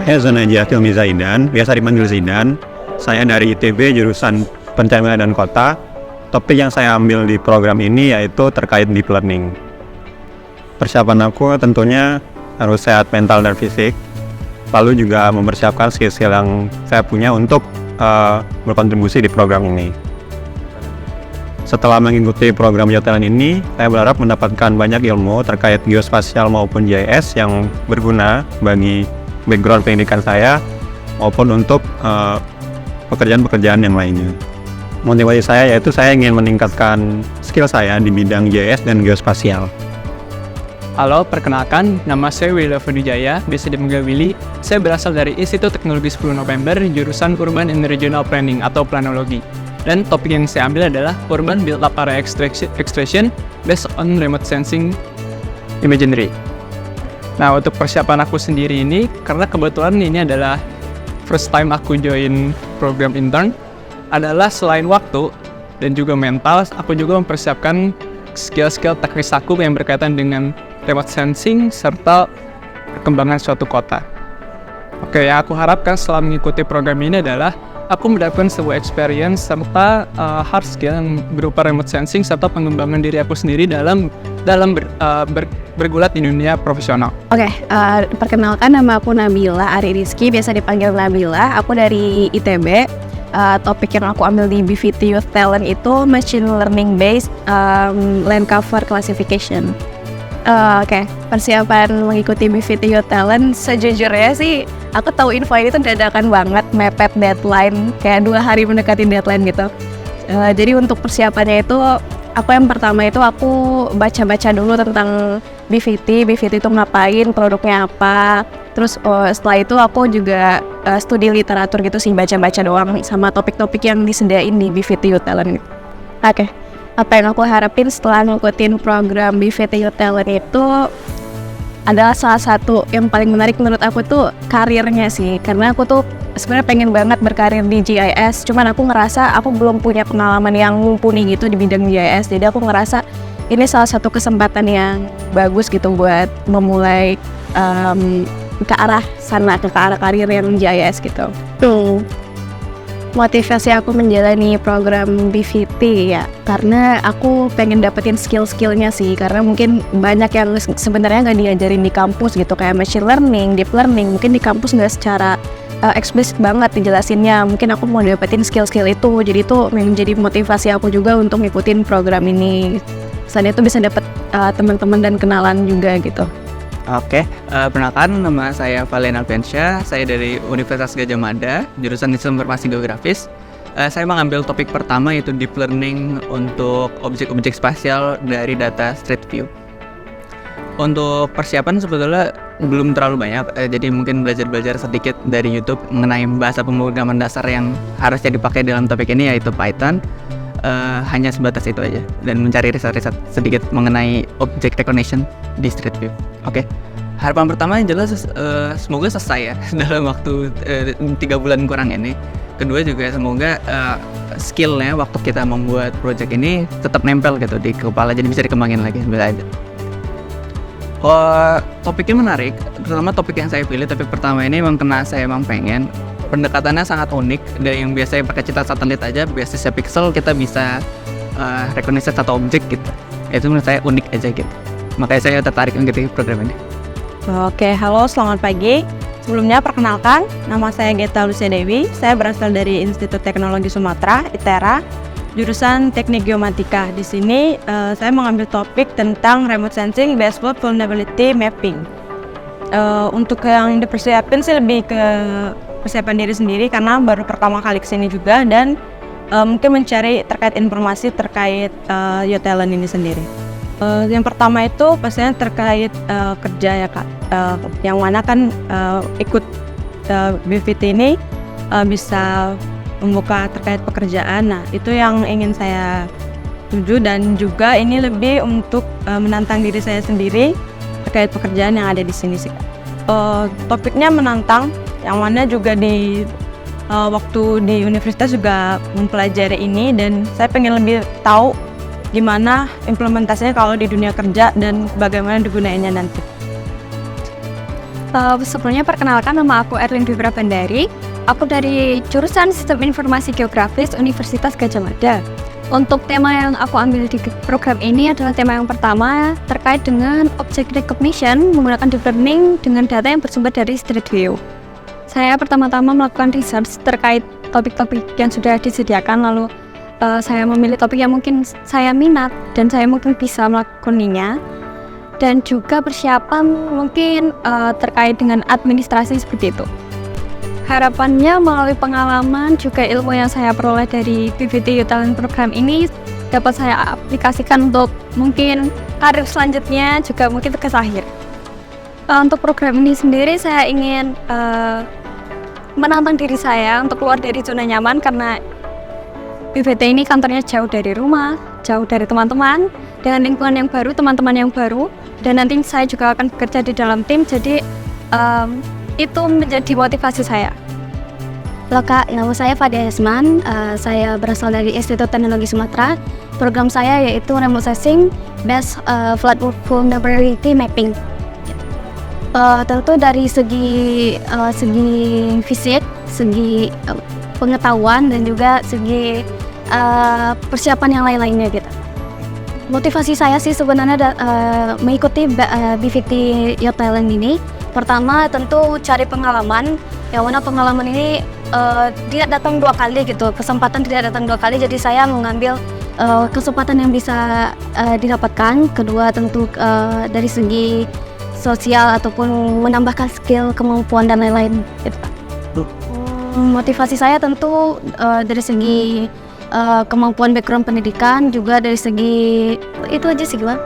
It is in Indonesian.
Saya Zanajah Hilmi Zaidan, biasa dipanggil Zidan. Saya dari ITB jurusan Perencanaan dan Kota. Topik yang saya ambil di program ini yaitu terkait deep learning. Persiapan aku tentunya harus sehat mental dan fisik, lalu juga mempersiapkan skill-skill yang saya punya untuk berkontribusi di program ini. Setelah mengikuti program YOTLN ini, saya berharap mendapatkan banyak ilmu terkait geospasial maupun GIS yang berguna bagi background pendidikan saya maupun untuk pekerjaan-pekerjaan yang lainnya. Motivasi saya yaitu saya ingin meningkatkan skill saya di bidang GIS dan geospasial. Halo, perkenalkan, nama saya Willy Fudijaya, biasa dipanggil Willy. Saya berasal dari Institut Teknologi 10 November, jurusan Urban and Regional Planning atau Planologi. Dan topik yang saya ambil adalah Urban Built-up Area Extraction based on Remote Sensing Imagery. Nah, untuk persiapan aku sendiri ini, karena kebetulan ini adalah first time aku join program intern, adalah selain waktu dan juga mental, aku juga mempersiapkan skill-skill teknis aku yang berkaitan dengan remote sensing serta perkembangan suatu kota. Oke, yang aku harapkan setelah mengikuti program ini adalah aku mendapatkan sebuah experience serta hard skill yang berupa remote sensing serta pengembangan diri aku sendiri dalam bergulat di dunia profesional. Oke, perkenalkan nama aku Nabila Ari Rizky, biasa dipanggil Nabila. Aku dari ITB. Topik yang aku ambil di BVT Youth Talent itu Machine Learning Based Land Cover Classification. Oke, persiapan mengikuti BVT Youth Talent sejujurnya sih aku tahu info ini tuh dadakan banget, mepet deadline, kayak 2 hari mendekati deadline gitu. Jadi untuk persiapannya itu aku yang pertama itu aku baca-baca dulu tentang BVT itu ngapain, produknya apa. Terus setelah itu aku juga studi literatur gitu sih, baca-baca doang sama topik-topik yang disediain di BVT Youth Talent. Oke, apa yang aku harapin setelah ngikutin program BVT Youth Talent itu adalah salah satu yang paling menarik menurut aku tuh karirnya sih. Karena aku tuh sebenarnya pengen banget berkarir di GIS, cuman aku ngerasa aku belum punya pengalaman yang mumpuni gitu di bidang GIS. Jadi aku ngerasa ini salah satu kesempatan yang bagus gitu buat memulai ke arah sana, ke arah karir yang GIS gitu. Tuh, motivasi aku menjalani program BVT ya, karena aku pengen dapetin skill-skillnya sih. Karena mungkin banyak yang sebenarnya nggak diajarin di kampus gitu, kayak machine learning, deep learning. Mungkin di kampus nggak secara eksplisit banget dijelasinnya. Mungkin aku mau dapetin skill-skill itu. Jadi itu menjadi motivasi aku juga untuk ngikutin program ini. Selain itu bisa dapet teman-teman dan kenalan juga gitu. Oke, perkenalkan nama saya Valen Alfiansyah, saya dari Universitas Gadjah Mada, jurusan Sistem Informasi Geografis. Saya mengambil topik pertama yaitu Deep Learning untuk objek-objek spasial dari data Street View. Untuk persiapan sebetulnya belum terlalu banyak, jadi mungkin belajar sedikit dari YouTube mengenai bahasa pemrograman dasar yang harusnya dipakai dalam topik ini yaitu Python. Hanya sebatas itu aja dan mencari riset-riset sedikit mengenai object recognition di Street View. Oke. Harapan pertama yang jelas semoga selesai ya dalam waktu 3 bulan kurang ini. Kedua juga semoga skillnya waktu kita membuat project ini tetap nempel gitu di kepala, jadi bisa dikembangin lagi bila ada. Topiknya menarik, terutama topik yang saya pilih, topik pertama ini memang kena saya emang pengen. Pendekatannya sangat unik, dari yang biasanya pakai citra satelit aja, basisnya pixel, kita bisa recognize satu objek gitu. Itu menurut saya unik aja gitu. Makanya saya tertarik mengikuti program ini. Oke, halo, selamat pagi. Sebelumnya perkenalkan, nama saya Geta Lucia Dewi. Saya berasal dari Institut Teknologi Sumatera, ITERA, jurusan Teknik Geomatika. Di sini saya mengambil topik tentang remote sensing based vulnerability mapping. Untuk yang dipersiapin sih lebih ke persiapan diri sendiri karena baru pertama kali kesini juga, dan mungkin mencari terkait informasi terkait YOTLN ini sendiri. Yang pertama itu pastinya terkait kerja ya Kak, yang mana kan ikut BVT ini bisa membuka terkait pekerjaan. Nah itu yang ingin saya tuju, dan juga ini lebih untuk menantang diri saya sendiri terkait pekerjaan yang ada di sini sih Kak. Topiknya menantang, yang mana juga di waktu di universitas juga mempelajari ini, dan saya pengen lebih tahu gimana implementasinya kalau di dunia kerja dan bagaimana digunainnya nanti. Sebelumnya perkenalkan, nama aku Erlin Bibra Bandari. Aku dari jurusan Sistem Informasi Geografis Universitas Gadjah Mada. Untuk tema yang aku ambil di program ini adalah tema yang pertama terkait dengan object recognition menggunakan deep learning dengan data yang bersumber dari Street View. Saya pertama-tama melakukan research terkait topik-topik yang sudah disediakan, lalu saya memilih topik yang mungkin saya minat dan saya mungkin bisa melakoninya. Dan juga persiapan mungkin terkait dengan administrasi seperti itu. Harapannya melalui pengalaman juga ilmu yang saya peroleh dari BVT Youth Talent Program ini dapat saya aplikasikan untuk mungkin karir selanjutnya juga mungkin tugas akhir. Untuk program ini sendiri saya ingin menantang diri saya untuk keluar dari zona nyaman karena BVT ini kantornya jauh dari rumah, jauh dari teman-teman, dengan lingkungan yang baru, teman-teman yang baru, dan nanti saya juga akan bekerja di dalam tim, jadi itu menjadi motivasi saya. Halo Kak, nama saya Fadia Hesman, saya berasal dari Institut Teknologi Sumatera. Program saya yaitu Remote Sensing Based Flood Vulnerability Mapping. Tentu dari segi fisik, segi pengetahuan, dan juga segi persiapan yang lain-lainnya gitu. Motivasi saya sih sebenarnya mengikuti BVT Youth Talent ini. Pertama tentu cari pengalaman, yang mana pengalaman ini tidak datang dua kali gitu, kesempatan tidak datang dua kali, jadi saya mengambil kesempatan yang bisa didapatkan. Kedua tentu dari segi sosial ataupun menambahkan skill, kemampuan dan lain-lain gitu. Motivasi saya tentu dari segi kemampuan background pendidikan, juga dari segi itu aja sih gimana.